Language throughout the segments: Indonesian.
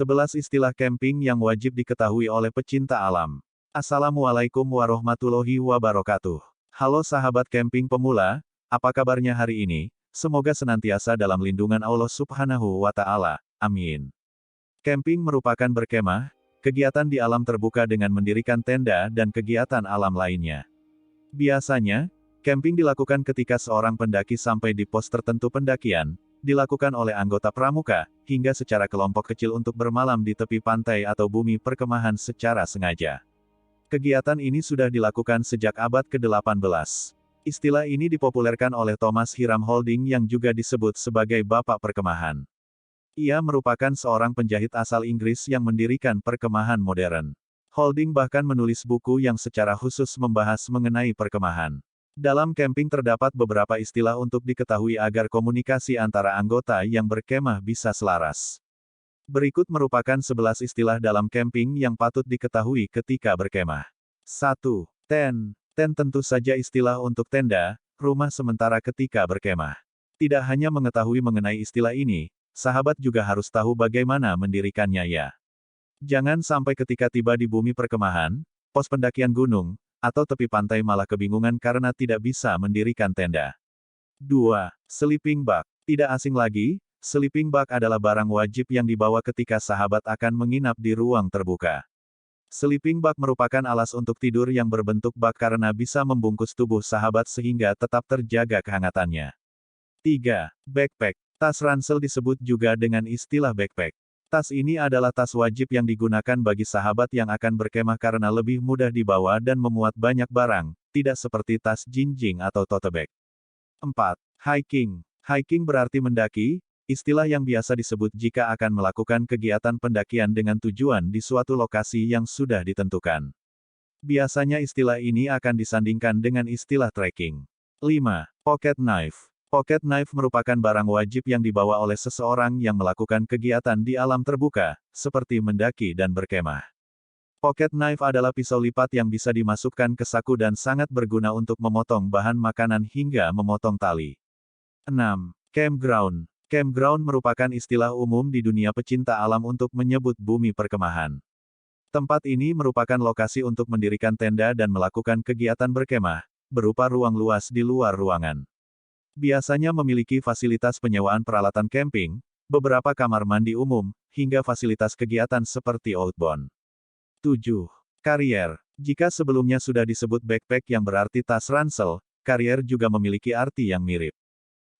11 istilah camping yang wajib diketahui oleh pecinta alam. Assalamualaikum warahmatullahi wabarakatuh. Halo sahabat camping pemula, apa kabarnya hari ini? Semoga senantiasa dalam lindungan Allah Subhanahu wa Ta'ala. Amin. Camping merupakan berkemah, kegiatan di alam terbuka dengan mendirikan tenda dan kegiatan alam lainnya. Biasanya, camping dilakukan ketika seorang pendaki sampai di pos tertentu pendakian, dilakukan oleh anggota pramuka, hingga secara kelompok kecil untuk bermalam di tepi pantai atau bumi perkemahan secara sengaja. Kegiatan ini sudah dilakukan sejak abad ke-18. Istilah ini dipopulerkan oleh Thomas Hiram Holding yang juga disebut sebagai Bapak Perkemahan. Ia merupakan seorang penjahit asal Inggris yang mendirikan perkemahan modern. Holding bahkan menulis buku yang secara khusus membahas mengenai perkemahan. Dalam camping terdapat beberapa istilah untuk diketahui agar komunikasi antara anggota yang berkemah bisa selaras. Berikut merupakan 11 istilah dalam camping yang patut diketahui ketika berkemah. 1. Tent. Tent tentu saja istilah untuk tenda, rumah sementara ketika berkemah. Tidak hanya mengetahui mengenai istilah ini, sahabat juga harus tahu bagaimana mendirikannya ya. Jangan sampai ketika tiba di bumi perkemahan, pos pendakian gunung, atau tepi pantai malah kebingungan karena tidak bisa mendirikan tenda. 2. Sleeping bag. Tidak asing lagi, sleeping bag adalah barang wajib yang dibawa ketika sahabat akan menginap di ruang terbuka. Sleeping bag merupakan alas untuk tidur yang berbentuk bak karena bisa membungkus tubuh sahabat sehingga tetap terjaga kehangatannya. 3. Backpack. Tas ransel disebut juga dengan istilah backpack. Tas ini adalah tas wajib yang digunakan bagi sahabat yang akan berkemah karena lebih mudah dibawa dan memuat banyak barang, tidak seperti tas jinjing atau tote bag. 4. Hiking. Hiking berarti mendaki, istilah yang biasa disebut jika akan melakukan kegiatan pendakian dengan tujuan di suatu lokasi yang sudah ditentukan. Biasanya istilah ini akan disandingkan dengan istilah trekking. 5. Pocket knife. Pocket knife merupakan barang wajib yang dibawa oleh seseorang yang melakukan kegiatan di alam terbuka, seperti mendaki dan berkemah. Pocket knife adalah pisau lipat yang bisa dimasukkan ke saku dan sangat berguna untuk memotong bahan makanan hingga memotong tali. 6. Campground. Campground merupakan istilah umum di dunia pecinta alam untuk menyebut bumi perkemahan. Tempat ini merupakan lokasi untuk mendirikan tenda dan melakukan kegiatan berkemah, berupa ruang luas di luar ruangan. Biasanya memiliki fasilitas penyewaan peralatan camping, beberapa kamar mandi umum, hingga fasilitas kegiatan seperti outbound. 7. Carrier. Jika sebelumnya sudah disebut backpack yang berarti tas ransel, carrier juga memiliki arti yang mirip.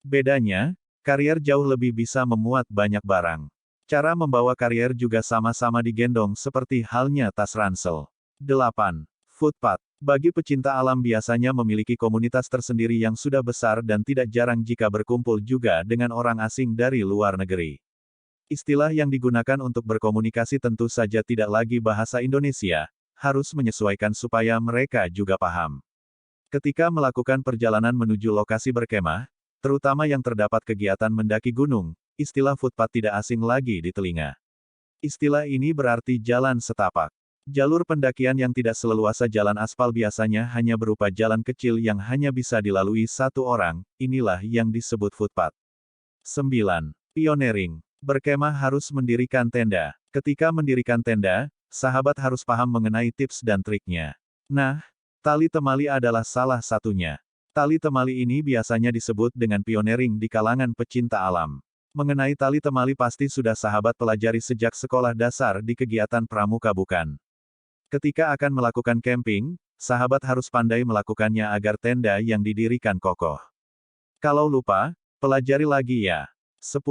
Bedanya, carrier jauh lebih bisa memuat banyak barang. Cara membawa carrier juga sama-sama digendong seperti halnya tas ransel. 8. Footpath. Bagi pecinta alam biasanya memiliki komunitas tersendiri yang sudah besar dan tidak jarang jika berkumpul juga dengan orang asing dari luar negeri. Istilah yang digunakan untuk berkomunikasi tentu saja tidak lagi bahasa Indonesia, harus menyesuaikan supaya mereka juga paham. Ketika melakukan perjalanan menuju lokasi berkemah, terutama yang terdapat kegiatan mendaki gunung, istilah footpath tidak asing lagi di telinga. Istilah ini berarti jalan setapak. Jalur pendakian yang tidak seleluasa jalan aspal biasanya hanya berupa jalan kecil yang hanya bisa dilalui satu orang, inilah yang disebut footpath. 9. Pioneering. Berkemah harus mendirikan tenda. Ketika mendirikan tenda, sahabat harus paham mengenai tips dan triknya. Nah, tali temali adalah salah satunya. Tali temali ini biasanya disebut dengan pioneering di kalangan pecinta alam. Mengenai tali temali pasti sudah sahabat pelajari sejak sekolah dasar di kegiatan pramuka bukan? Ketika akan melakukan camping, sahabat harus pandai melakukannya agar tenda yang didirikan kokoh. Kalau lupa, pelajari lagi ya. 10.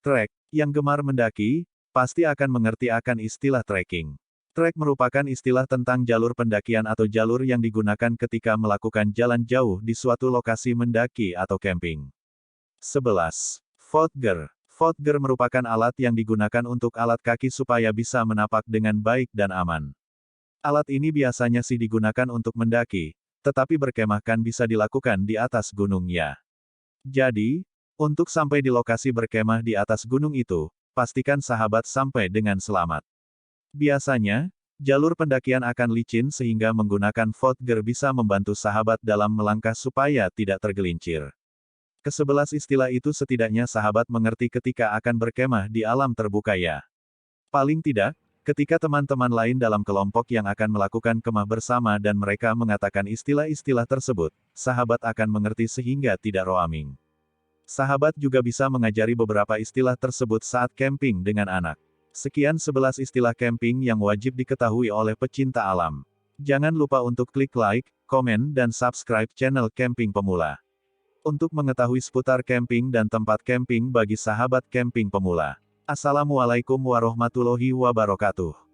Trek. Yang gemar mendaki, pasti akan mengerti akan istilah trekking. Trek merupakan istilah tentang jalur pendakian atau jalur yang digunakan ketika melakukan jalan jauh di suatu lokasi mendaki atau camping. 11. Footgear. Footgear merupakan alat yang digunakan untuk alat kaki supaya bisa menapak dengan baik dan aman. Alat ini biasanya sih digunakan untuk mendaki, tetapi berkemah kan bisa dilakukan di atas gunung ya. Jadi, untuk sampai di lokasi berkemah di atas gunung itu, pastikan sahabat sampai dengan selamat. Biasanya, jalur pendakian akan licin sehingga menggunakan footgear bisa membantu sahabat dalam melangkah supaya tidak tergelincir. Ke-11 istilah itu setidaknya sahabat mengerti ketika akan berkemah di alam terbuka ya. Paling tidak, ketika teman-teman lain dalam kelompok yang akan melakukan kemah bersama dan mereka mengatakan istilah-istilah tersebut, sahabat akan mengerti sehingga tidak roaming. Sahabat juga bisa mengajari beberapa istilah tersebut saat camping dengan anak. Sekian 11 istilah camping yang wajib diketahui oleh pecinta alam. Jangan lupa untuk klik like, komen dan subscribe channel Camping Pemula. Untuk mengetahui seputar camping dan tempat camping bagi sahabat camping pemula. Assalamualaikum warahmatullahi wabarakatuh.